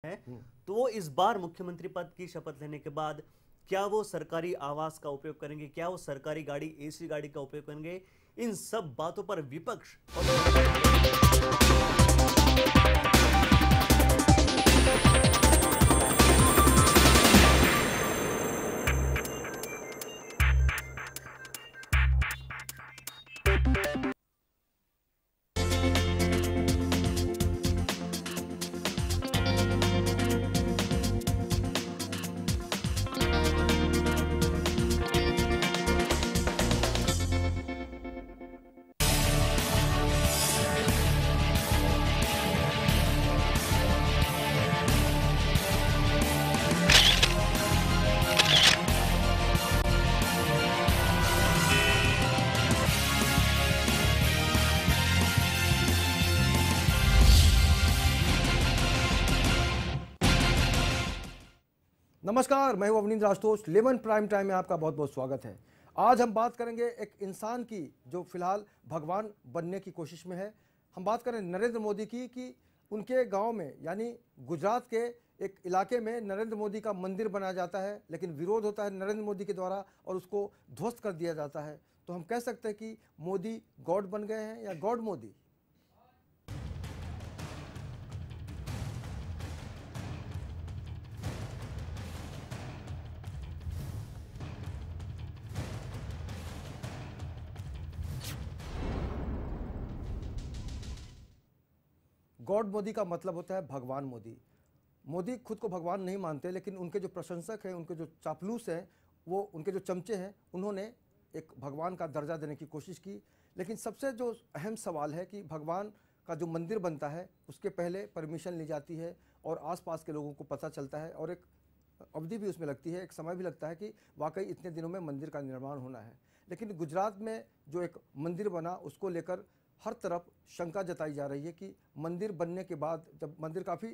है, तो वो इस बार मुख्यमंत्री पद की शपथ लेने के बाद क्या वो सरकारी आवास का उपयोग करेंगे, क्या वो सरकारी गाड़ी, एसी गाड़ी का उपयोग करेंगे, इन सब बातों पर विपक्ष नमस्कार, मैं हूं Avanindra Ashutosh. Lemon prime time में आपका बहुत बहुत स्वागत है। आज हम बात करेंगे एक इंसान की जो फिलहाल भगवान बनने की कोशिश में है। हम बात करें नरेंद्र मोदी की कि उनके गांव में यानी गुजरात के एक इलाके में नरेंद्र मोदी का मंदिर बनाया जाता है, लेकिन विरोध होता है नरेंद्र मोदी के द्वारा और उसको ध्वस्त कर दिया जाता है। तो हम कह सकते हैं कि मोदी गॉड बन गए हैं या गॉड मोदी। गॉड मोदी का मतलब होता है भगवान मोदी। मोदी खुद को भगवान नहीं मानते, लेकिन उनके जो प्रशंसक हैं, उनके जो चापलूस हैं, वो उनके जो चमचे हैं, उन्होंने एक भगवान का दर्जा देने की कोशिश की। लेकिन सबसे जो अहम सवाल है कि भगवान का जो मंदिर बनता है उसके पहले परमिशन ली जाती है और आसपास के लोगों को पता चलता है और एक अवधि भी उसमें लगती है, एक समय भी लगता है कि वाकई इतने दिनों में मंदिर का निर्माण होना है। लेकिन गुजरात में जो एक मंदिर बना उसको लेकर हर तरफ शंका जताई जा रही है कि मंदिर बनने के बाद, जब मंदिर काफ़ी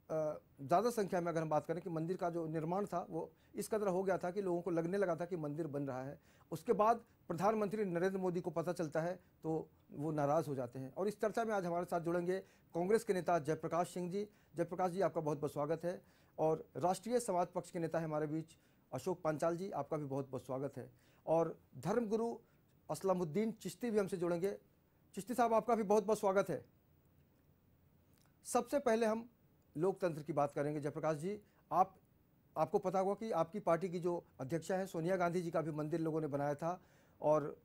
ज़्यादा संख्या में अगर हम बात करें कि मंदिर का जो निर्माण था वो इस कदर हो गया था कि लोगों को लगने लगा था कि मंदिर बन रहा है, उसके बाद प्रधानमंत्री नरेंद्र मोदी को पता चलता है तो वो नाराज़ हो जाते हैं। और इस चर्चा में आज हमारे साथ जुड़ेंगे कांग्रेस के नेता जयप्रकाश सिंह जी। जयप्रकाश जी, आपका बहुत बहुत स्वागत है। और राष्ट्रीय समाज पक्ष के नेता है हमारे बीच अशोक पांचाल जी, आपका भी बहुत बहुत स्वागत है। और धर्मगुरु असलमुद्दीन चिश्ती भी हमसे जुड़ेंगे। चिश्ती साहब, आपका भी बहुत बहुत स्वागत है। सबसे पहले हम लोकतंत्र की बात करेंगे। जयप्रकाश जी, आपको पता होगा कि आपकी पार्टी की जो अध्यक्षा है सोनिया गांधी जी का भी मंदिर लोगों ने बनाया था और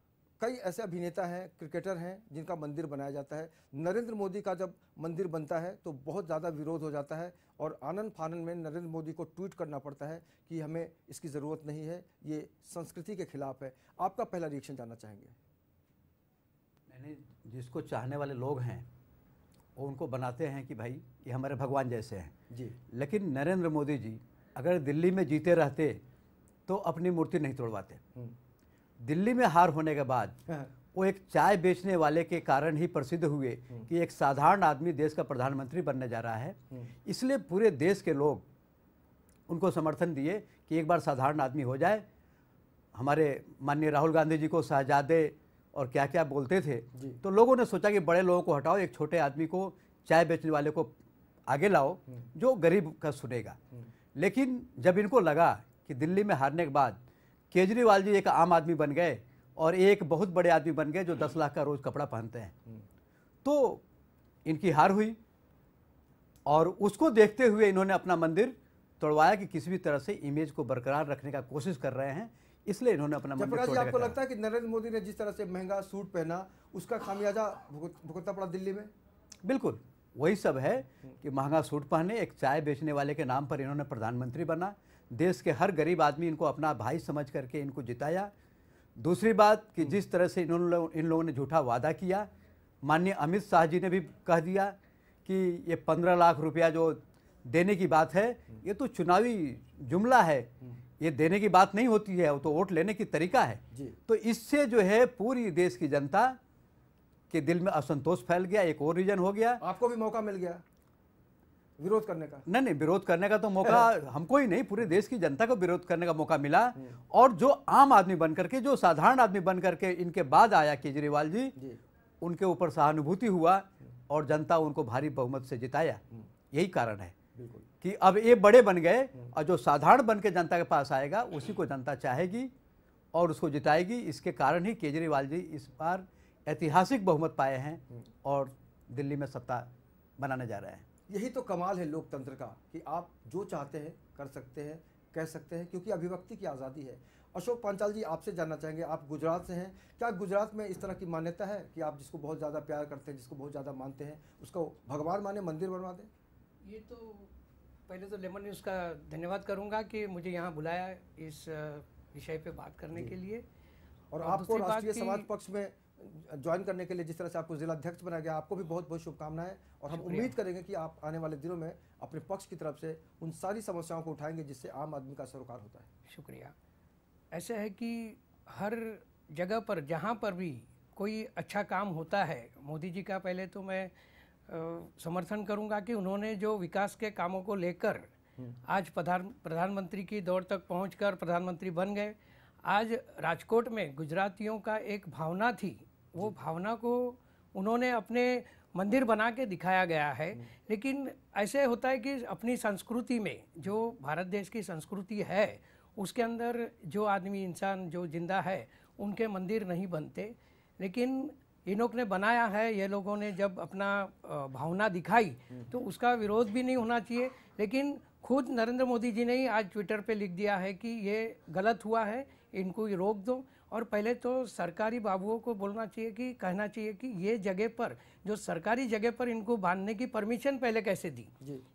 कई ऐसे अभिनेता हैं, क्रिकेटर हैं जिनका मंदिर बनाया जाता है। नरेंद्र मोदी का जब मंदिर बनता है तो बहुत ज़्यादा विरोध हो जाता है और आनन फानन में नरेंद्र मोदी को ट्वीट करना पड़ता है कि हमें इसकी ज़रूरत नहीं है, ये संस्कृति के खिलाफ है। आपका पहला रिएक्शन जानना चाहेंगे। जिसको चाहने वाले लोग हैं वो उनको बनाते हैं कि भाई ये हमारे भगवान जैसे हैं जी। लेकिन नरेंद्र मोदी जी अगर दिल्ली में जीते रहते तो अपनी मूर्ति नहीं तोड़वाते। दिल्ली में हार होने के बाद वो एक चाय बेचने वाले के कारण ही प्रसिद्ध हुए कि एक साधारण आदमी देश का प्रधानमंत्री बनने जा रहा है, इसलिए पूरे देश के लोग उनको समर्थन दिए कि एक बार साधारण आदमी हो जाए। हमारे माननीय राहुल गांधी जी को शहजादे और क्या क्या बोलते थे, तो लोगों ने सोचा कि बड़े लोगों को हटाओ, एक छोटे आदमी को, चाय बेचने वाले को आगे लाओ जो गरीब का सुनेगा। लेकिन जब इनको लगा कि दिल्ली में हारने के बाद केजरीवाल जी एक आम आदमी बन गए और एक बहुत बड़े आदमी बन गए जो 10 लाख का रोज़ कपड़ा पहनते हैं, तो इनकी हार हुई और उसको देखते हुए इन्होंने अपना मंदिर तोड़वाया कि किसी भी तरह से इमेज को बरकरार रखने का कोशिश कर रहे हैं, इसलिए इन्होंने अपना मंदिर तोड़ने का। आपको लगता है कि नरेंद्र मोदी ने जिस तरह से महंगा सूट पहना उसका खामियाजा भुगतना पड़ा दिल्ली में? बिल्कुल वही सब है कि महंगा सूट पहने, एक चाय बेचने वाले के नाम पर इन्होंने प्रधानमंत्री बना, देश के हर गरीब आदमी इनको अपना भाई समझ करके इनको जिताया। दूसरी बात कि जिस तरह से इन लोगों ने झूठा वादा किया, माननीय अमित शाह जी ने भी कह दिया कि ये 15 लाख रुपया जो देने की बात है ये तो चुनावी जुमला है, ये देने की बात नहीं होती है, वो तो वोट लेने की तरीका है जी। तो इससे जो है पूरी देश की जनता के दिल में असंतोष फैल गया। एक और रीजन हो गया, आपको भी मौका मिल गया विरोध करने का। नहीं, विरोध करने का तो मौका हमको ही नहीं, पूरे देश की जनता को विरोध करने का मौका मिला। और जो आम आदमी बन करके, जो साधारण आदमी बन करके इनके बाद आया केजरीवाल जी, उनके ऊपर सहानुभूति हुआ और जनता उनको भारी बहुमत से जिताया। यही कारण है बिल्कुल कि अब ये बड़े बन गए और जो साधारण बन के जनता के पास आएगा उसी को जनता चाहेगी और उसको जिताएगी। इसके कारण ही केजरीवाल जी इस बार ऐतिहासिक बहुमत पाए हैं और दिल्ली में सत्ता बनाने जा रहे हैं। यही तो कमाल है लोकतंत्र का कि आप जो चाहते हैं कर सकते हैं, कह सकते हैं, क्योंकि अभिव्यक्ति की आज़ादी है। अशोक पांचाल जी, आपसे जानना चाहेंगे, आप गुजरात से हैं, क्या गुजरात में इस तरह की मान्यता है कि आप जिसको बहुत ज़्यादा प्यार करते हैं, जिसको बहुत ज़्यादा मानते हैं, उसको भगवान माने, मंदिर बनवा दें? ये तो पहले तो लेमन न्यूज़ का धन्यवाद करूंगा कि मुझे यहाँ बुलाया इस विषय पे बात करने के लिए। और आपको राष्ट्रीय समाज पक्ष में ज्वाइन करने के लिए, जिस तरह से आपको जिला अध्यक्ष बनाया गया, आपको भी बहुत बहुत शुभकामनाएं। और हम उम्मीद करेंगे कि आप आने वाले दिनों में अपने पक्ष की तरफ से उन सारी समस्याओं को उठाएंगे जिससे आम आदमी का सरोकार होता है। शुक्रिया। ऐसा है कि हर जगह पर जहाँ पर भी कोई अच्छा काम होता है, मोदी जी का पहले तो मैं समर्थन करूंगा कि उन्होंने जो विकास के कामों को लेकर आज प्रधानमंत्री की दौर तक पहुंचकर प्रधानमंत्री बन गए। आज राजकोट में गुजरातियों का एक भावना थी, वो भावना को उन्होंने अपने मंदिर बना के दिखाया गया है। लेकिन ऐसे होता है कि अपनी संस्कृति में, जो भारत देश की संस्कृति है, उसके अंदर जो आदमी इंसान जो जिंदा है उनके मंदिर नहीं बनते। लेकिन इन लोग ने बनाया है, ये लोगों ने जब अपना भावना दिखाई तो उसका विरोध भी नहीं होना चाहिए। लेकिन खुद नरेंद्र मोदी जी ने ही आज ट्विटर पे लिख दिया है कि ये गलत हुआ है, इनको ये रोक दो। और पहले तो सरकारी बाबुओं को बोलना चाहिए कि कहना चाहिए कि ये जगह पर, जो सरकारी जगह पर इनको बांधने की परमिशन पहले कैसे दी,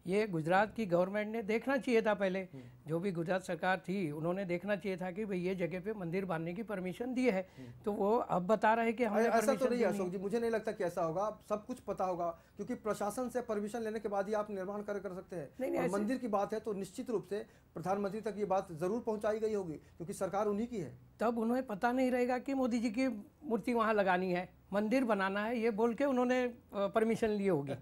ये गुजरात की गवर्नमेंट ने देखना चाहिए था। पहले जो भी गुजरात सरकार थी उन्होंने देखना चाहिए था कि भाई ये जगह पे मंदिर बांधने की परमिशन दी है। तो वो अब बता रहे हैं कि हमने ऐसा तो नहीं अशोक जी, मुझे नहीं लगता कि ऐसा होगा। सब कुछ पता होगा, क्योंकि प्रशासन से परमिशन लेने के बाद ही आप निर्माण कार्य कर सकते हैं। और मंदिर की बात है तो निश्चित रूप से प्रधानमंत्री तक ये बात जरूर पहुंचाई गई होगी, क्योंकि सरकार उन्हीं की है। तब उन्हें पता नहीं रहेगा कि मोदी जी की मूर्ति वहाँ लगानी है, मंदिर बनाना है, ये बोल के उन्होंने परमिशन ली होगी,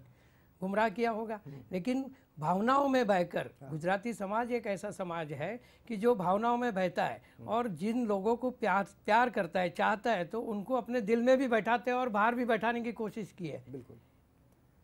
गुमराह किया होगा। लेकिन भावनाओं में बहकर, गुजराती समाज एक ऐसा समाज है कि जो भावनाओं में बहता है और जिन लोगों को प्यार करता है, चाहता है, तो उनको अपने दिल में भी बैठाते हैं और बाहर भी बैठाने की कोशिश की है। बिल्कुल।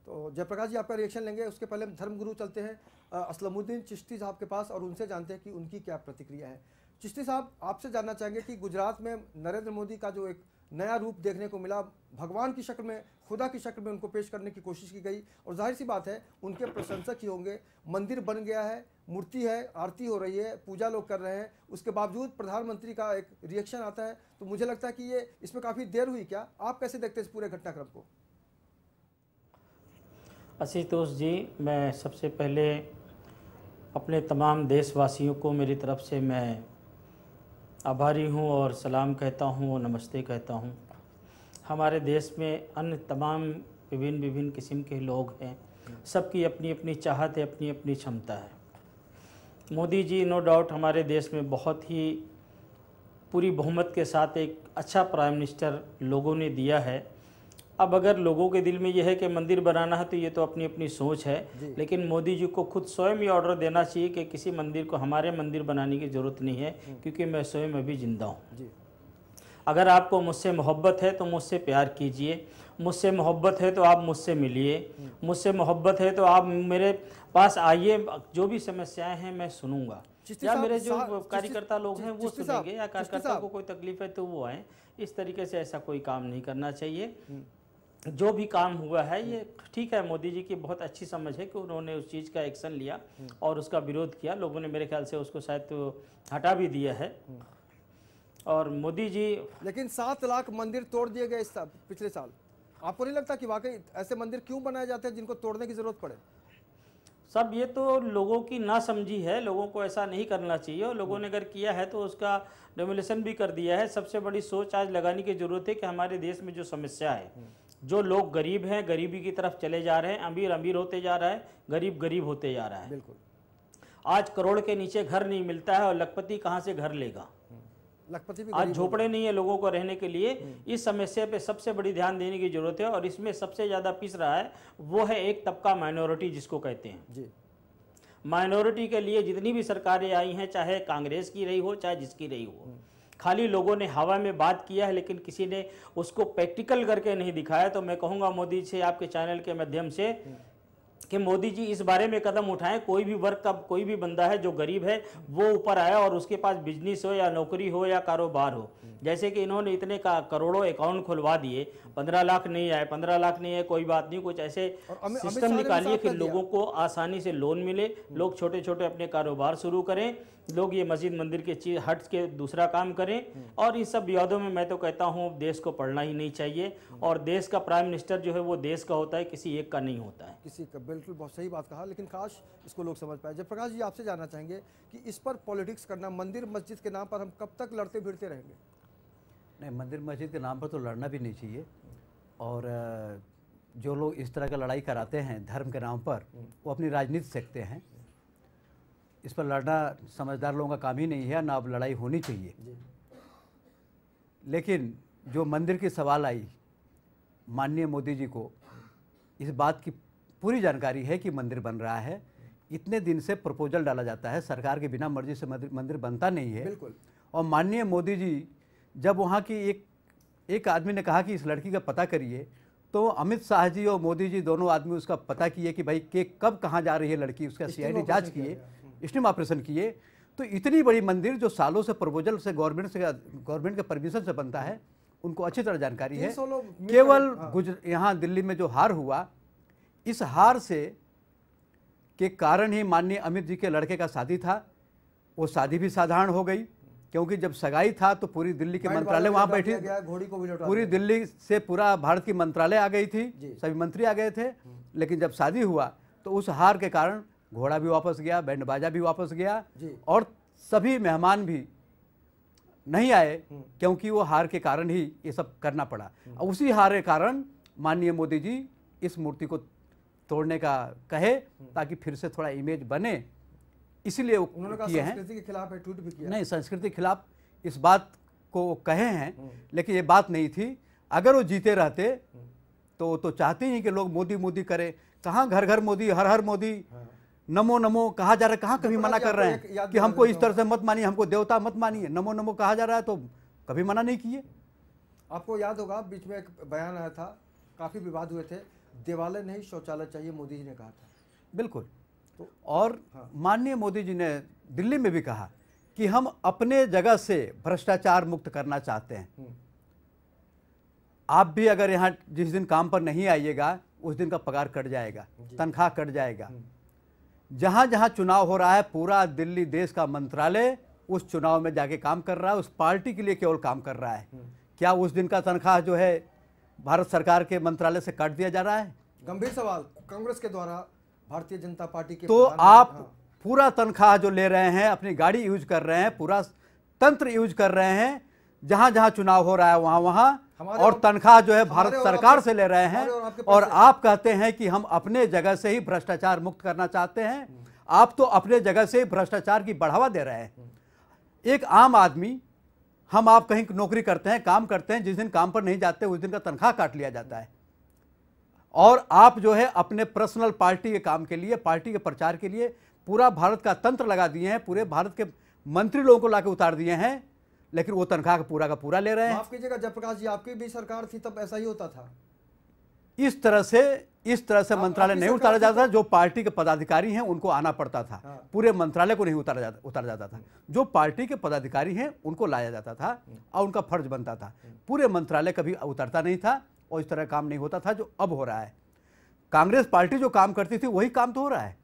तो जयप्रकाश जी, आपका रिएक्शन लेंगे, उसके पहले धर्मगुरु चलते हैं असलमुद्दीन चिश्ती साहब के पास और उनसे जानते हैं कि उनकी क्या प्रतिक्रिया है। चिश्ती साहब, आपसे जानना चाहेंगे कि गुजरात में नरेंद्र मोदी का जो एक नया रूप देखने को मिला, भगवान की शक्ल में, खुदा की शक्ल में उनको पेश करने की कोशिश की गई, और जाहिर सी बात है उनके प्रशंसक ही होंगे। मंदिर बन गया है, मूर्ति है, आरती हो रही है, पूजा लोग कर रहे हैं, उसके बावजूद प्रधानमंत्री का एक रिएक्शन आता है। तो मुझे लगता है कि ये इसमें काफ़ी देर हुई। क्या आप कैसे देखते हैं इस पूरे घटनाक्रम को? आशुतोष जी, मैं सबसे पहले अपने तमाम देशवासियों को मेरी तरफ से मैं आभारी हूँ और सलाम कहता हूँ और नमस्ते कहता हूँ। हमारे देश में अन्य तमाम विभिन्न किस्म के लोग हैं, सबकी अपनी अपनी चाहत है, अपनी अपनी क्षमता है। मोदी जी नो डाउट हमारे देश में बहुत ही पूरी बहुमत के साथ एक अच्छा प्राइम मिनिस्टर लोगों ने दिया है। अब अगर लोगों के दिल में यह है कि मंदिर बनाना है तो ये तो अपनी अपनी सोच है, लेकिन मोदी जी को खुद स्वयं ये ऑर्डर देना चाहिए कि किसी मंदिर को हमारे मंदिर बनाने की ज़रूरत नहीं है, क्योंकि मैं स्वयं अभी जिंदा हूँ। अगर आपको मुझसे मोहब्बत है तो मुझसे प्यार कीजिए, मुझसे मोहब्बत है तो आप मुझसे मिलिए, मुझसे मोहब्बत है तो आप मेरे पास आइए, जो भी समस्याएं हैं मैं सुनूंगा, या मेरे जो कार्यकर्ता लोग हैं वो सुनेंगे, या कार्यकर्ता को कोई तकलीफ है तो वो आए। इस तरीके से ऐसा कोई काम नहीं करना चाहिए। जो भी काम हुआ है ये ठीक है, मोदी जी की बहुत अच्छी समझ है कि उन्होंने उस चीज़ का एक्शन लिया और उसका विरोध किया। लोगों ने मेरे ख्याल से उसको शायद तो हटा भी दिया है। और मोदी जी, लेकिन 7 लाख मंदिर तोड़ दिए गए पिछले साल। आपको नहीं लगता कि वाकई ऐसे मंदिर क्यों बनाए जाते हैं जिनको तोड़ने की जरूरत पड़े? सब ये तो लोगों की ना समझी है, लोगों को ऐसा नहीं करना चाहिए, और लोगों ने अगर किया है तो उसका डेमोलिशन भी कर दिया है। सबसे बड़ी सोच आज लगाने की जरूरत है कि हमारे देश में जो समस्या है, जो लोग गरीब हैं गरीबी की तरफ चले जा रहे हैं, अमीर अमीर होते जा रहा है, गरीब गरीब होते जा रहा है। बिल्कुल। आज करोड़ के नीचे घर नहीं मिलता है और लखपति कहाँ से घर लेगा? लखपति भी आज झोपड़े नहीं है लोगों को रहने के लिए। इस समस्या पे सबसे बड़ी ध्यान देने की जरूरत है, और इसमें सबसे ज्यादा पिस रहा है वो है एक तबका माइनॉरिटी जिसको कहते हैं जी। माइनॉरिटी के लिए जितनी भी सरकारें आई हैं, चाहे कांग्रेस की रही हो चाहे जिसकी रही हो, खाली लोगों ने हवा में बात किया है, लेकिन किसी ने उसको प्रैक्टिकल करके नहीं दिखाया। तो मैं कहूँगा मोदी से, आपके चैनल के माध्यम से, कि मोदी जी इस बारे में कदम उठाएं, कोई भी वर्ग का कोई भी बंदा है जो गरीब है वो ऊपर आया और उसके पास बिजनेस हो या नौकरी हो या कारोबार हो। जैसे कि इन्होंने इतने का करोड़ों अकाउंट खुलवा दिए, 15 लाख नहीं आए, 15 लाख नहीं है कोई बात नहीं, कुछ ऐसे सिस्टम निकालिए कि लोगों को आसानी से लोन मिले, लोग छोटे छोटे अपने कारोबार शुरू करें, लोग ये मस्जिद मंदिर के चीज हट के दूसरा काम करें। और इस सब विवादों में मैं तो कहता हूँ देश को पढ़ना ही नहीं चाहिए। और देश का प्राइम मिनिस्टर जो है वो देश का होता है, किसी एक का नहीं होता है। किसी का, बिल्कुल बहुत सही बात कहा, लेकिन काश इसको लोग समझ पाए। जयप्रकाश जी, आपसे जानना चाहेंगे कि इस पर पॉलिटिक्स करना, मंदिर मस्जिद के नाम पर हम कब तक लड़ते भिड़ते रहेंगे? नहीं, मंदिर मस्जिद के नाम पर तो लड़ना भी नहीं चाहिए। और जो लोग इस तरह का लड़ाई कराते हैं धर्म के नाम पर, वो अपनी राजनीति सीखते हैं। इस पर लड़ना समझदार लोगों का काम ही नहीं है, ना अब लड़ाई होनी चाहिए। लेकिन जो मंदिर की सवाल आई, माननीय मोदी जी को इस बात की पूरी जानकारी है कि मंदिर बन रहा है। इतने दिन से प्रपोजल डाला जाता है, सरकार के बिना मर्जी से मंदिर बनता नहीं है। बिल्कुल। और माननीय मोदी जी जब वहाँ की एक आदमी ने कहा कि इस लड़की का पता करिए, तो अमित शाह जी और मोदी जी दोनों आदमी उसका पता किए कि भाई के कब कहाँ जा रही है लड़की, उसका सीआईडी जांच किए, स्टिंग ऑपरेशन किए। तो इतनी बड़ी मंदिर जो सालों से प्रपोजल से गवर्नमेंट के परमिशन से बनता है, उनको अच्छी तरह जानकारी है। केवल यहाँ दिल्ली में जो हार हुआ, इस हार से के कारण ही माननीय अमित जी के लड़के का शादी था, वो शादी भी साधारण हो गई, क्योंकि जब सगाई था तो पूरी दिल्ली के मंत्रालय वहाँ बैठी, पूरी दिल्ली से पूरा भारत की मंत्रालय आ गई थी, सभी मंत्री आ गए थे। लेकिन जब शादी हुआ तो उस हार के कारण घोड़ा भी वापस गया, बैंड बाजा भी वापस गया, और सभी मेहमान भी नहीं आए, क्योंकि वो हार के कारण ही ये सब करना पड़ा। और उसी हार के कारण माननीय मोदी जी इस मूर्ति को तोड़ने का कहे, ताकि फिर से थोड़ा इमेज बने, इसलिए उन्होंने कहा संस्कृति के खिलाफ है, ट्वीट भी किया। नहीं, संस्कृति के खिलाफ इस बात को कहे हैं, लेकिन ये बात नहीं थी। अगर वो जीते रहते तो चाहते ही कि लोग मोदी मोदी करें। कहाँ घर घर मोदी, हर हर मोदी, नमो नमो कहा जा रहा है। कहाँ कभी मना कर रहे हैं कि हमको इस तरह से मत मानिए, हमको देवता मत मानिए, नमो नमो कहा जा रहा है, तो कभी मना नहीं किए। आपको याद होगा बीच में एक बयान आया था, काफी विवाद हुए थे, देवालय नहीं शौचालय चाहिए, मोदी जी ने कहा था। बिल्कुल। और माननीय मोदी जी ने दिल्ली में भी कहा कि हम अपने जगह से भ्रष्टाचार मुक्त करना चाहते हैं। आप भी अगर यहाँ जिस दिन काम पर नहीं आइएगा, उस दिन का पगार कट जाएगा, तनख्वाह कट जाएगा। जहाँ जहाँ चुनाव हो रहा है, पूरा दिल्ली देश का मंत्रालय उस चुनाव में जाके काम कर रहा है, उस पार्टी के लिए केवल काम कर रहा है। क्या उस दिन का तनख्वाह जो है भारत सरकार के मंत्रालय से काट दिया जा रहा है? गंभीर सवाल कांग्रेस के द्वारा भारतीय जनता पार्टी के। तो आप पूरा तनख्वाह जो ले रहे हैं, अपनी गाड़ी यूज कर रहे हैं, पूरा तंत्र यूज कर रहे हैं, जहां जहां चुनाव हो रहा है वहां वहां, और तनख्वाह जो है भारत सरकार से ले रहे हैं। और आप कहते हैं कि हम अपने जगह से ही भ्रष्टाचार मुक्त करना चाहते हैं। आप तो अपने जगह से ही भ्रष्टाचार की बढ़ावा दे रहे हैं। एक आम आदमी, हम आप कहीं नौकरी करते हैं, काम करते हैं, जिस दिन काम पर नहीं जाते उस दिन का तनख्वाह काट लिया जाता है। और आप जो है अपने पर्सनल पार्टी के काम के लिए, पार्टी के प्रचार के लिए पूरा भारत का तंत्र लगा दिए हैं, पूरे भारत के मंत्री लोगों को लाके उतार दिए हैं, लेकिन वो तनख्वाह का पूरा ले रहे हैं। माफ कीजिएगा जयप्रकाश जी, आपकी भी सरकार थी तब ऐसा ही होता था। इस तरह से मंत्रालय नहीं उतारा जाता था। जो पार्टी के पदाधिकारी हैं उनको आना पड़ता था, पूरे मंत्रालय को नहीं उतारा जाता था। जो पार्टी के पदाधिकारी हैं उनको लाया जाता था और उनका फर्ज बनता था। पूरे मंत्रालय कभी उतरता नहीं था और इस तरह काम नहीं होता था जो अब हो रहा है। कांग्रेस पार्टी जो काम करती थी वही काम तो हो रहा है।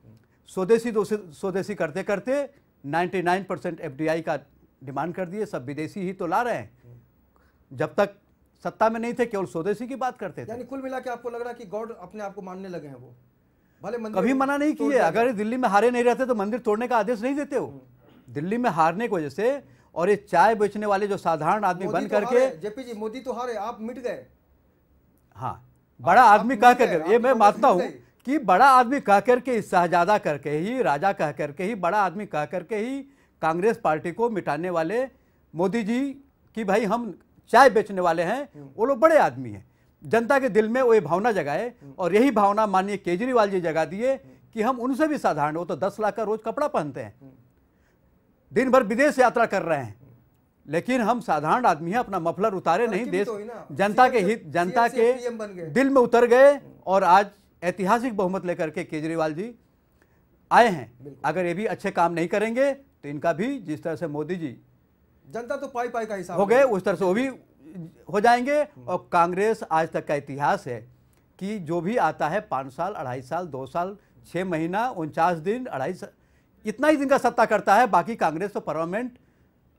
स्वदेशी करते करते 99% FDI का डिमांड कर दिए, सब विदेशी ही तो ला रहे हैं। जब तक सत्ता में नहीं थे केवल स्वदेशी की बात करते थे। यानी कुल मिला के आपको लग रहा है कि गॉड अपने आप को मानने लगे हैं। वो भले कभी मना नहीं किए। अगर दिल्ली में हारे नहीं रहते तो मंदिर तोड़ने का आदेश नहीं देते हो। दिल्ली में हारने की वजह से, और ये चाय बेचने वाले जो साधारण आदमी बन करके, जेपी जी मोदी तो हारे, आप मिट गए। हाँ, बड़ा आदमी कह करके, ये मैं मानता हूं कि बड़ा आदमी कह करके, शहजादा करके ही, राजा कह करके ही, बड़ा आदमी कह करके ही कांग्रेस पार्टी को मिटाने वाले मोदी जी की भाई हम चाय बेचने वाले हैं, वो लोग बड़े आदमी हैं। जनता के दिल में वो ये भावना जगाए, और यही भावना माननीय केजरीवाल जी जगा दिए कि हम उनसे भी साधारण, वो तो 10 लाख का रोज कपड़ा पहनते हैं, दिन भर विदेश यात्रा कर रहे हैं, लेकिन हम साधारण आदमी हैं, अपना मफलर उतारे नहीं, देश जनता के हित, जनता के दिल में उतर गए और आज ऐतिहासिक बहुमत लेकर के केजरीवाल जी आए हैं। अगर ये भी अच्छे काम नहीं करेंगे तो इनका भी जिस तरह से मोदी जी जनता तो पाई पाई का हिसाब हो गए उस तरह से वो भी हो जाएंगे। और कांग्रेस आज तक का इतिहास है कि जो भी आता है 5 साल, 2.5 साल, 2 साल, 6 महीना, 49 दिन, 2.5 साल, इतना ही दिन का सत्ता करता है। बाकी कांग्रेस तो परमानेंट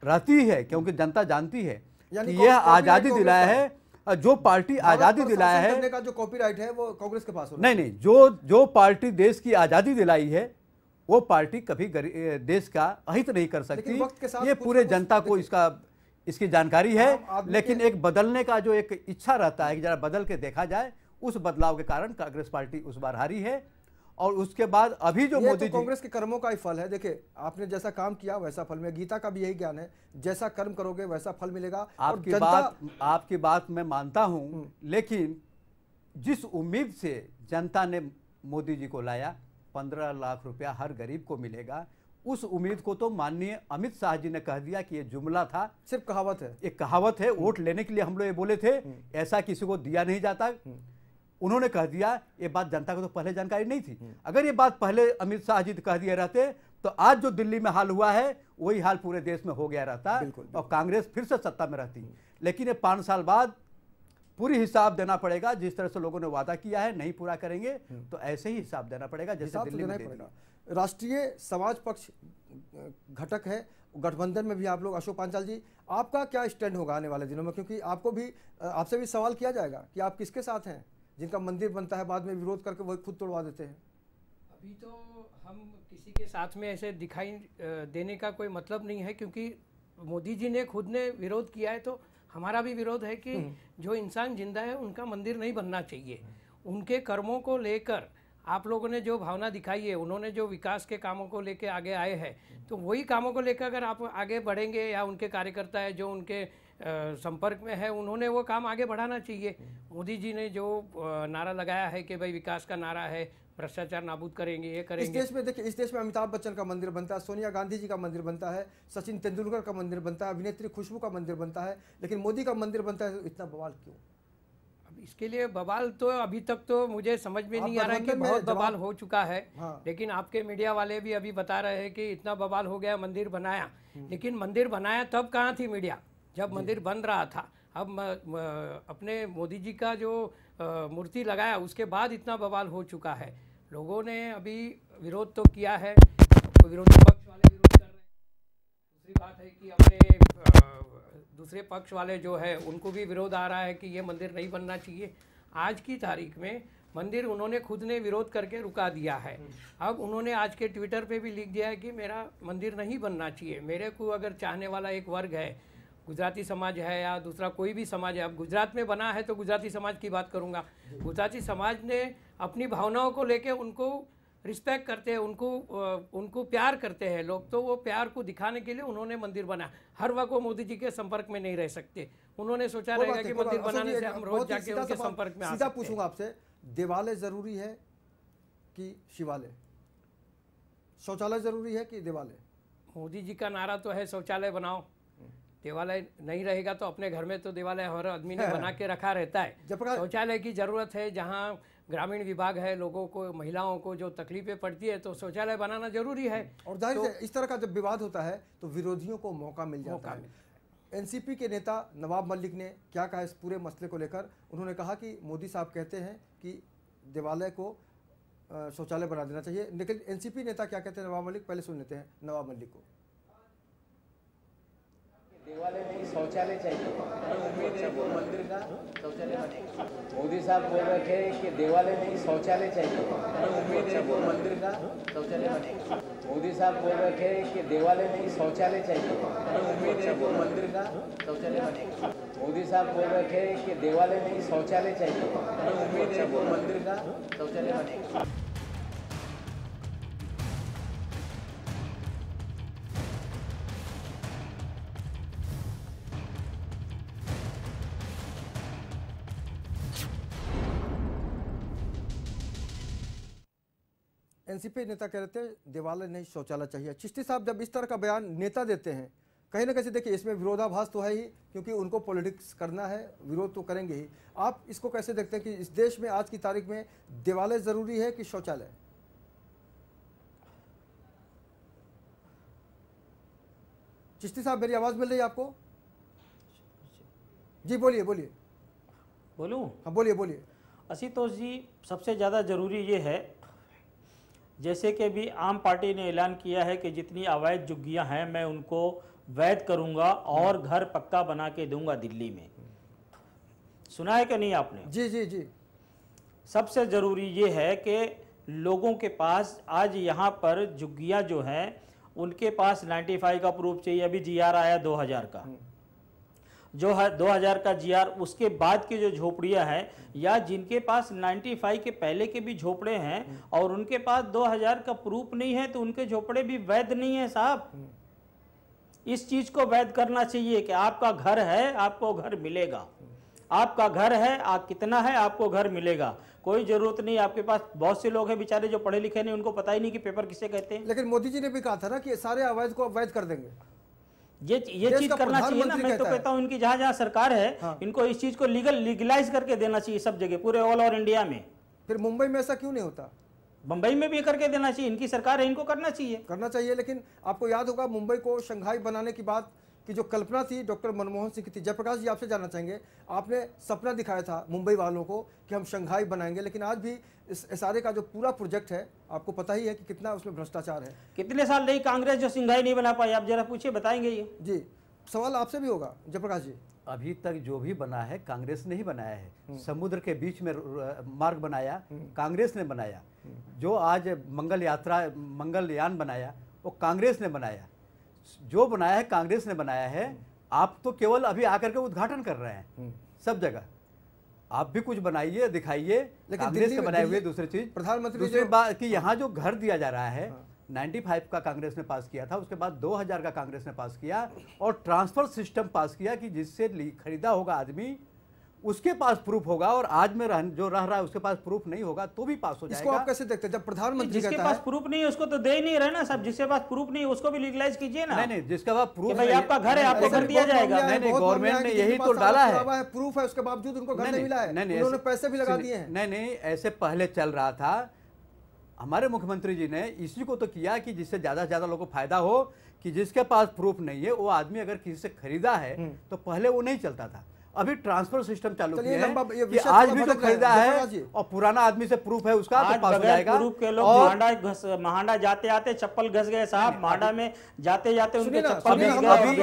रहती है, क्योंकि जनता जानती है कि यह आज़ादी दिलाया है। जो पार्टी आज़ादी दिलाया है, करने का जो कॉपीराइट है वो कांग्रेस के पास होना नहीं, जो पार्टी देश की आज़ादी दिलाई है वो पार्टी कभी देश का अहित नहीं कर सकती। वक्त के साथ ये पूरे जनता को इसकी जानकारी है। लेकिन एक बदलने का जो एक इच्छा रहता है कि जरा बदल के देखा जाए, उस बदलाव के कारण कांग्रेस पार्टी उस बार हारी है। और उसके बाद अभी जो मोदी जी, कांग्रेस के कर्मों का ही फल है। देखिए, आपने जैसा काम किया वैसा फल मिलेगा। गीता का भी यही ज्ञान है, जैसा कर्म करोगे वैसा फल मिलेगा। आपकी बात मैं मानता हूं, लेकिन जिस उम्मीद से जनता ने मोदी जी को लाया, 15 लाख रुपया हर गरीब को मिलेगा, उस उम्मीद को तो माननीय अमित शाह जी ने कह दिया कि ये जुमला था, सिर्फ कहावत है। एक कहावत है। वोट लेने के लिए हम लोग ये बोले थे, ऐसा किसी को दिया नहीं जाता। उन्होंने कह दिया। ये बात जनता को तो पहले जानकारी नहीं थी। अगर ये बात पहले अमित शाह जी कह दिए रहते तो आज जो दिल्ली में हाल हुआ है वही हाल पूरे देश में हो गया रहता और कांग्रेस फिर से सत्ता में रहती। लेकिन ये 5 साल बाद पूरी हिसाब देना पड़ेगा। जिस तरह से लोगों ने वादा किया है, नहीं पूरा करेंगे तो ऐसे ही हिसाब देना पड़ेगा जैसे दिल्ली में देना। राष्ट्रीय समाज पक्ष घटक है गठबंधन में भी आप लोग। अशोक पांचाल जी, आपका क्या स्टैंड होगा आने वाले दिनों में? क्योंकि आपसे भी सवाल किया जाएगा कि आप किसके साथ हैं, जिनका मंदिर बनता है बाद में विरोध करके वो खुद तोड़वा देते हैं। अभी तो हम किसी के साथ में ऐसे दिखाई देने का कोई मतलब नहीं है, क्योंकि मोदी जी ने खुद ने विरोध किया है। तो हमारा भी विरोध है कि जो इंसान जिंदा है उनका मंदिर नहीं बनना चाहिए। उनके कर्मों को लेकर आप लोगों ने जो भावना दिखाई है, उन्होंने जो विकास के कामों को लेकर आगे आए हैं, तो वही कामों को लेकर अगर आप आगे बढ़ेंगे, या उनके कार्यकर्ता है जो उनके संपर्क में है, उन्होंने वो काम आगे बढ़ाना चाहिए। मोदी जी ने जो नारा लगाया है कि भाई विकास का नारा है, भ्रष्टाचार नाबूद करेंगे, ये करेंगे। इस देश में देखिए, इस देश में अमिताभ बच्चन का मंदिर बनता है, सोनिया गांधी जी का मंदिर बनता है, सचिन तेंदुलकर का मंदिर बनता है, अभिनेत्री खुशबू का मंदिर बनता है, लेकिन मोदी का मंदिर बनता है तो इतना बवाल क्यों? अब इसके लिए बवाल तो अभी तक तो मुझे समझ में नहीं आ रहा है कि बहुत बवाल हो चुका है। लेकिन आपके मीडिया वाले भी अभी बता रहे हैं कि इतना बवाल हो गया, मंदिर बनाया। लेकिन मंदिर बनाया तब कहाँ थी मीडिया, जब मंदिर बन रहा था। अब अपने मोदी जी का जो मूर्ति लगाया उसके बाद इतना बवाल हो चुका है। लोगों ने अभी विरोध तो किया है, तो विरोधी पक्ष वाले विरोध कर रहे हैं। दूसरी बात है कि अपने दूसरे पक्ष वाले जो है उनको भी विरोध आ रहा है कि ये मंदिर नहीं बनना चाहिए। आज की तारीख में मंदिर उन्होंने खुद ने विरोध करके रुका दिया है। अब उन्होंने आज के ट्विटर पे भी लिख दिया है कि मेरा मंदिर नहीं बनना चाहिए। मेरे को अगर चाहने वाला एक वर्ग है, गुजराती समाज है या दूसरा कोई भी समाज है, अब गुजरात में बना है तो गुजराती समाज की बात करूंगा। गुजराती समाज ने अपनी भावनाओं को लेके उनको रिस्पेक्ट करते हैं, उनको प्यार करते हैं लोग, तो वो प्यार को दिखाने के लिए उन्होंने मंदिर बनाया। हर वक्त वो मोदी जी के संपर्क में नहीं रह सकते। उन्होंने सोचा रहेगा कि मंदिर बनाने से हम रोज जाके उनके संपर्क में आ सकते हैं। सीधा पूछूंगा आपसे, देवालय जरूरी है कि शिवालय? शौचालय जरूरी है कि देवालय? मोदी जी का नारा तो है शौचालय बनाओ, देवालय नहीं रहेगा तो अपने घर में तो देवालय हर आदमी ने बना के रखा रहता है। शौचालय की जरूरत है, जहाँ ग्रामीण विभाग है, लोगों को, महिलाओं को जो तकलीफें पड़ती है तो शौचालय बनाना जरूरी है। और जाहिर है इस तरह का जब विवाद होता है तो विरोधियों को मौका मिल जाता है। एनसीपी के नेता नवाब मलिक ने क्या कहा इस पूरे मसले को लेकर? उन्होंने कहा कि मोदी साहब कहते हैं कि देवालय को शौचालय बना देना चाहिए, लेकिन एनसीपी नेता क्या कहते हैं नवाब मलिक, पहले सुन लेते हैं नवाब मलिक को। देवालय नहीं शौचालय चाहिए, उम्मीद है वो मंदिर का शौचालय बनेगा। मोदी साहब बोल रहे थे कि देवालय नहीं शौचालय चाहिए, उम्मीद है वो मंदिर का शौचालय बनेगा। मोदी साहब बोल रहे थे कि देवालय नहीं शौचालय चाहिए, उम्मीद है वो मंदिर का शौचालय बनेगा। मोदी साहब बोल रहे थे कि देवालय नहीं शौचालय चाहिए, उम्मीद है वो मंदिर का शौचालय बनेगा। एनसीपी नेता कह रहे थे देवालय नहीं शौचालय चाहिए। चिश्ती साहब, जब इस तरह का बयान नेता देते हैं, कहीं ना कहीं देखिए इसमें विरोधाभास तो है ही, क्योंकि उनको पॉलिटिक्स करना है, विरोध तो करेंगे ही। आप इसको कैसे देखते हैं कि इस देश में आज की तारीख में देवालय जरूरी है कि शौचालय? चिश्ती साहब, मेरी आवाज मिल रही है आपको? जी बोलिए बोलिए। बोलूं? हाँ बोलिए बोलिए। आशुतोष जी, सबसे ज़्यादा ज़रूरी ये है, जैसे कि अभी आम पार्टी ने ऐलान किया है कि जितनी अवैध झुग्गियाँ हैं मैं उनको वैध करूँगा और घर पक्का बना के दूंगा दिल्ली में। सुना है कि नहीं आपने? जी जी जी। सबसे ज़रूरी ये है कि लोगों के पास आज यहाँ पर झुग्गियाँ जो हैं उनके पास 95 का प्रूफ चाहिए। अभी जीआर आया 2000 का, जो है 2000 का जीआर, उसके बाद की जो झोपड़ियां हैं या जिनके पास 95 के पहले के भी झोपड़े हैं और उनके पास 2000 का प्रूफ नहीं है तो उनके झोपड़े भी वैध नहीं है साहब। इस चीज को वैध करना चाहिए कि आपका घर है, आपको घर मिलेगा। आपका घर है, आप कितना है, आपको घर मिलेगा। कोई जरूरत नहीं। आपके पास बहुत से लोग हैं बेचारे जो पढ़े लिखे नहीं, उनको पता ही नहीं कि पेपर किसे कहते हैं। लेकिन मोदी जी ने भी कहा था ना कि सारे अवैध को अवैध कर देंगे। ये चीज करना चाहिए ना। मैं तो कहता हूँ इनकी जहां जहां सरकार है, हाँ। इनको इस चीज को लीगलाइज करके देना चाहिए सब जगह, पूरे ऑल ओवर इंडिया में। फिर मुंबई में ऐसा क्यों नहीं होता? मुंबई में भी करके देना चाहिए। इनकी सरकार है, इनको करना चाहिए। लेकिन आपको याद होगा मुंबई को शंघाई बनाने की बात की जो कल्पना थी डॉक्टर मनमोहन सिंह की थी। जयप्रकाश जी, आपसे जानना चाहेंगे, आपने सपना दिखाया था मुंबई वालों को कि हम शंघाई बनाएंगे, लेकिन आज भी इस SRA का जो पूरा प्रोजेक्ट है आपको पता ही है कि कितना उसमें भ्रष्टाचार है। कितने साल रही कांग्रेस जो शंघाई नहीं बना पाई? आप जरा पूछिए, बताएंगे ये? जी, सवाल आपसे भी होगा जयप्रकाश जी। अभी तक जो भी बना है कांग्रेस ने ही बनाया है। समुद्र के बीच में मार्ग बनाया कांग्रेस ने बनाया। जो आज मंगलयान बनाया वो कांग्रेस ने बनाया। जो बनाया है कांग्रेस ने बनाया है। आप तो केवल अभी आकर के उद्घाटन कर रहे हैं सब जगह। आप भी कुछ बनाइए, दिखाइए। कांग्रेस के बनाए हुए दूसरी चीज, प्रधानमंत्री दूसरी बात कि यहाँ जो घर दिया जा रहा है 95 का कांग्रेस ने पास किया था, उसके बाद 2000 का कांग्रेस ने पास किया और ट्रांसफर सिस्टम पास किया कि जिससे खरीदा होगा आदमी उसके पास प्रूफ होगा, और आज में जो रह रहा है उसके पास प्रूफ नहीं होगा तो भी पास हो जाएगा। इसको आप कैसे देखते हैं जब प्रधानमंत्री जिसके पास प्रूफ नहीं है उसको तो दे ही नहीं रहे ना साहब। जिसके पास प्रूफ नहीं है उसको भी लीगलाइज कीजिए ना। नहीं, जिसके पास प्रूफ भाई आपका घर है, आपको घर दिया जाएगा। नहीं, गवर्नमेंट ने यही तो डाला है, प्रूफ है, उसके बावजूद उनको घर नहीं मिला है, उन्होंने पैसे भी लगा दिए हैं। नहीं, ऐसे पहले चल रहा था। हमारे मुख्यमंत्री जी ने इसी को तो किया कि जिससे ज्यादा से ज्यादा लोगों को फायदा हो, कि जिसके पास प्रूफ नहीं है वो आदमी अगर किसी से खरीदा है तो पहले वो नहीं चलता था। अभी ट्रांसफर सिस्टम चालू किया है कि आज भी जो खरीदा है और पुराना आदमी से प्रूफ है उसका तो पास हो जाएगा। प्रूफ के लोग महांडा जाते आते चप्पल घस गए साहब। महांडा में जाते जाते उनके चप्पल घस गए। अभी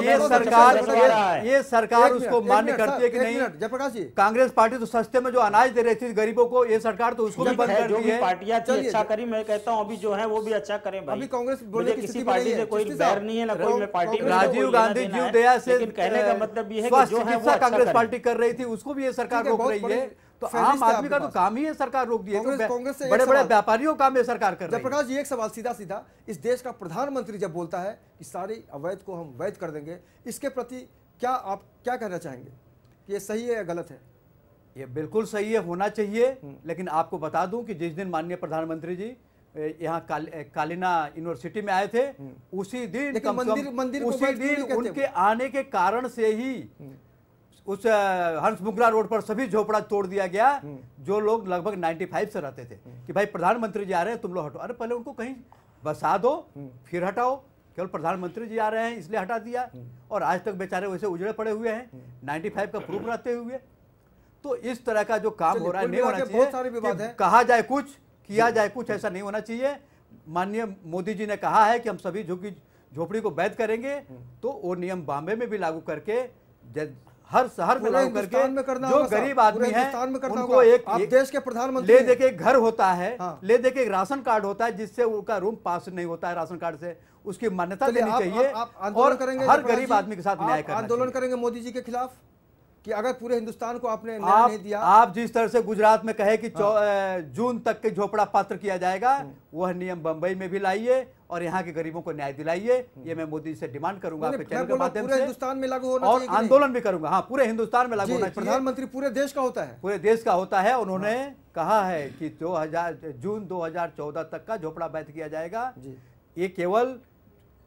ये सरकार उसको मान्य करती है कि नहीं? जयप्रकाश जी, कांग्रेस पार्टी तो सस्ते में जो अनाज दे रही थी गरीबों को, ये सरकार तो उसको भी बंद कर दी है। पार्टियां अच्छा करी, मैं कहता हूँ अभी जो है वो भी अच्छा करें भाई। अभी कांग्रेस मुझे किसी पार्टी से कोई बैर नहीं है ना कोई मैं पार्टी। राजीव गांधी जीवदया से कहने का मतलब ये है कि जो है कांग्रेस पार्टी कर रही थी उसको भी ये सरकार रोक रही है। तो आम आदमी का तो काम ही है सरकार रोक दी है। बड़े बड़े व्यापारियों का काम ये सरकार कर रही है। जयप्रकाश जी, एक सवाल सीधा सीधा, इस देश का प्रधानमंत्री जब बोलता है कि सारे अवैध को हम वैध कर देंगे, इसके प्रति क्या आप क्या कहना चाहेंगे कि ये सही है या गलत है? ये बिल्कुल सही है, होना चाहिए। लेकिन आपको बता दूं कि जिस दिन माननीय प्रधानमंत्री जी यहाँ कालिना यूनिवर्सिटी में आए थे उसी दिन उनके आने के कारण से ही उस हंस मुगला रोड पर सभी झोपड़ा तोड़ दिया गया जो लोग लगभग 95 से रहते थे कि भाई प्रधानमंत्री जी आ रहे हैं तुम लोग हटो। अरे पहले उनको कहीं बसा दो फिर हटाओ। केवल प्रधानमंत्री जी आ रहे हैं इसलिए हटा दिया और आज तक बेचारे वैसे उजड़े पड़े हुए हैं 95 का प्रूफ रहते हुए। तो इस तरह का जो काम हो रहा है नहीं होना चाहिए। कहा जाए कुछ किया जाए कुछ, ऐसा नहीं होना चाहिए। माननीय मोदी जी ने कहा है कि हम सभी झोपड़ी को वैध करेंगे, तो वो नियम बॉम्बे में भी लागू करके हर शहर में लागू करके जो गरीब आदमी है उनको एक देश के प्रधानमंत्री ले देके घर होता है, ले देके एक राशन कार्ड होता है जिससे उनका रूम पास नहीं होता है राशन कार्ड से, उसकी मान्यता देनी चाहिए और हर गरीब आदमी के साथ न्याय करना। आंदोलन करेंगे मोदी जी के खिलाफ कि अगर पूरे हिंदुस्तान को आपने न्याय नहीं दिया। आप जिस तरह से गुजरात में कहे कि जून तक के झोपड़ा पात्र किया जाएगा, वह नियम बंबई में भी लाइए और यहाँ के गरीबों को न्याय दिलाइए। ये मैं मोदी से डिमांड करूंगा आपके चैनल के माध्यम से। हिंदुस्तान में लागू होना और आंदोलन भी करूंगा। हाँ, पूरे हिंदुस्तान में लागू होना चाहिए। प्रधानमंत्री पूरे देश का होता है, पूरे देश का होता है। उन्होंने कहा है कि जून 2014 तक का झोपड़ा वैध किया जाएगा। ये केवल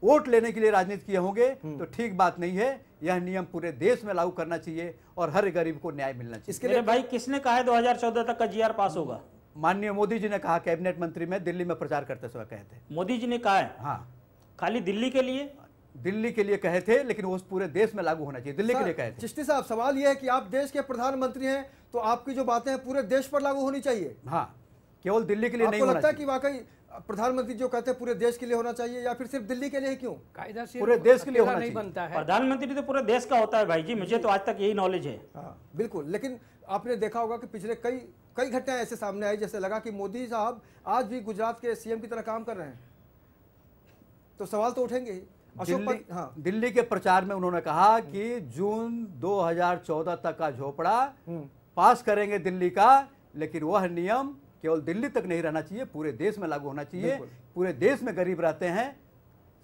वोट लेने के लिए राजनीति किए होंगे तो ठीक बात नहीं है। यह नियम पूरे देश में लागू करना चाहिए और हर गरीब को न्याय मिलना चाहिए। इसके लिए भाई किसने कहा है 2014 तक का जीआर पास होगा? माननीय मोदी जी ने कहा, कैबिनेट मंत्री में दिल्ली में प्रचार करते समय कहे थे। मोदी जी ने कहा है? हाँ, खाली दिल्ली के लिए? दिल्ली के लिए कहे थे, लेकिन वो पूरे देश में लागू होना चाहिए। दिल्ली के लिए कहे थे। चिश्ती साहब, सवाल यह है कि आप देश के प्रधानमंत्री हैं तो आपकी जो बातें हैं पूरे देश पर लागू होनी चाहिए। हाँ, केवल दिल्ली के लिए नहीं आपको होना लगता है चाहिए। कि वाकई प्रधानमंत्री जो कहते हैं पूरे देश के लिए होना चाहिए या फिर सिर्फ दिल्ली के लिए? क्यों? कायदा सिर्फ पूरे देश के लिए अकेला होना नहीं चाहिए। बनता है। प्रधानमंत्री तो पूरे देश का होता है भाई जी, मुझे तो आज तक यही नॉलेज है। हाँ बिल्कुल, लेकिन आपने देखा होगा कि पिछले कई घटनाएं ऐसे सामने आई जैसे लगा कि मोदी साहब आज भी गुजरात के सीएम की तरह काम कर रहे हैं, तो सवाल तो उठेंगे ही। दिल्ली के प्रचार में उन्होंने कहा कि जून 2014 तक का झोपड़ा पास करेंगे दिल्ली का, लेकिन वह नियम केवल दिल्ली तक नहीं रहना चाहिए, पूरे देश में लागू होना चाहिए। पूरे देश में गरीब रहते हैं,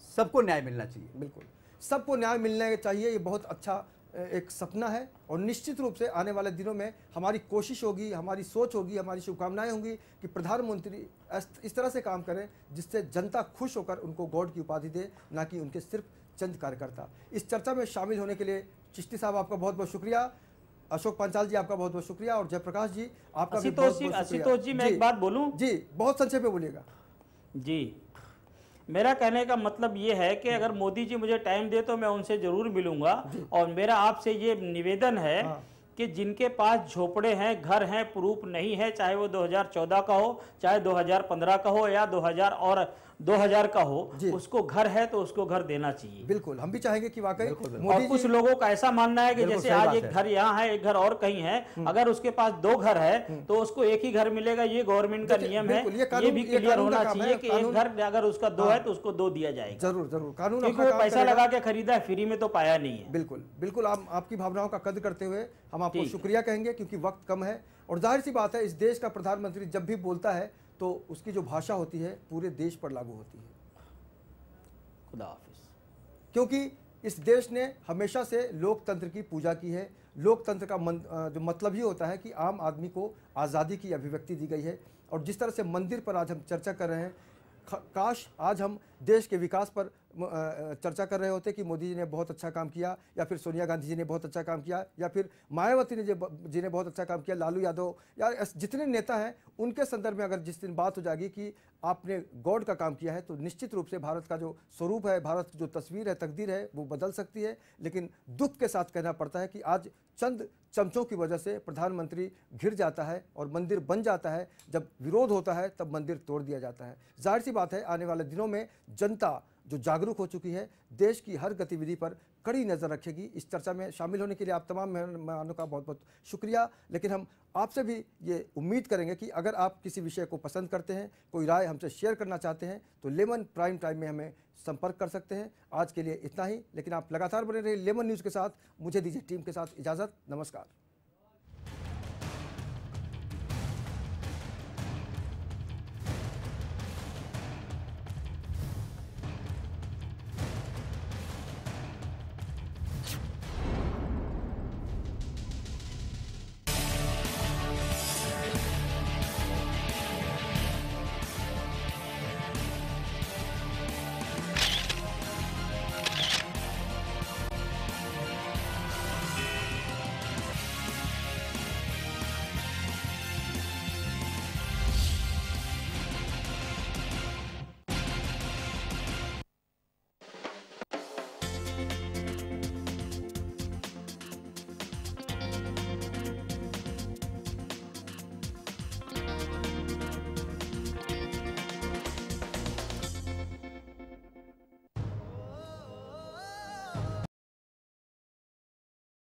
सबको न्याय मिलना चाहिए। बिल्कुल, सबको न्याय मिलना चाहिए। ये बहुत अच्छा एक सपना है और निश्चित रूप से आने वाले दिनों में हमारी कोशिश होगी, हमारी सोच होगी, हमारी शुभकामनाएं होंगी कि प्रधानमंत्री इस तरह से काम करें जिससे जनता खुश होकर उनको गॉड की उपाधि दे, ना कि उनके सिर्फ चंद कार्यकर्ता। इस चर्चा में शामिल होने के लिए चिश्ती साहब आपका बहुत बहुत शुक्रिया, अशोक पांचाल जी आपका बहुत बहुत शुक्रिया और जयप्रकाश जी आपका भी बहुत बहुत शुक्रिया। आशुतोष जी, मैं एक बात बोलूं? जी, बहुत संक्षेप में बोलिएगा। जी, मेरा कहने का मतलब ये है कि अगर मोदी जी मुझे टाइम दे तो मैं उनसे जरूर मिलूंगा। और मेरा आपसे ये निवेदन है कि जिनके पास झोपड़े हैं, घर हैं, प्रूफ नहीं है, चाहे वो 2014 का हो, चाहे 2015 का हो या 2000 का हो, उसको घर है तो उसको घर देना चाहिए। बिल्कुल, हम भी चाहेंगे कि वाकई और कुछ लोगों का ऐसा मानना है कि जैसे आज एक घर यहाँ है, एक घर और कहीं है, अगर उसके पास 2 घर है तो उसको एक ही घर मिलेगा। ये गवर्नमेंट का नियम है, ये भी क्लियर होना चाहिए कि एक घर अगर उसका 2 है तो उसको 2 दिया जाएगा। जरूर जरूर, कानून क्योंकि वो पैसा लगा के खरीदा है, फ्री में तो पाया नहीं है। बिल्कुल बिल्कुल, आपकी भावनाओं का कद्र करते हुए हम आपको शुक्रिया कहेंगे क्योंकि वक्त कम है। और जाहिर सी बात है, इस देश का प्रधानमंत्री जब भी बोलता है तो उसकी जो भाषा होती है पूरे देश पर लागू होती है। खुदा हाफिज। क्योंकि इस देश ने हमेशा से लोकतंत्र की पूजा की है। लोकतंत्र का जो मतलब ही होता है कि आम आदमी को आज़ादी की अभिव्यक्ति दी गई है। और जिस तरह से मंदिर पर आज हम चर्चा कर रहे हैं, काश आज हम देश के विकास पर चर्चा कर रहे होते कि मोदी जी ने बहुत अच्छा काम किया, या फिर सोनिया गांधी जी ने बहुत अच्छा काम किया, या फिर मायावती जी ने बहुत अच्छा काम किया, लालू यादव या जितने नेता हैं उनके संदर्भ में अगर जिस दिन बात हो जाएगी कि आपने गॉड का काम किया है, तो निश्चित रूप से भारत का जो स्वरूप है, भारत की जो तस्वीर है, तकदीर है, वो बदल सकती है। लेकिन दुख के साथ कहना पड़ता है कि आज चंद चमचों की वजह से प्रधानमंत्री घिर जाता है और मंदिर बन जाता है। जब विरोध होता है तब मंदिर तोड़ दिया जाता है। जाहिर सी बात है, आने वाले दिनों में जनता जो जागरूक हो चुकी है, देश की हर गतिविधि पर कड़ी नज़र रखेगी। इस चर्चा में शामिल होने के लिए आप तमाम मेहमानों का बहुत बहुत शुक्रिया। लेकिन हम आपसे भी ये उम्मीद करेंगे कि अगर आप किसी विषय को पसंद करते हैं, कोई राय हमसे शेयर करना चाहते हैं, तो लेमन प्राइम टाइम में हमें संपर्क कर सकते हैं। आज के लिए इतना ही, लेकिन आप लगातार बने रहिए लेमन न्यूज़ के साथ। मुझे दीजिए टीम के साथ इजाज़त। नमस्कार।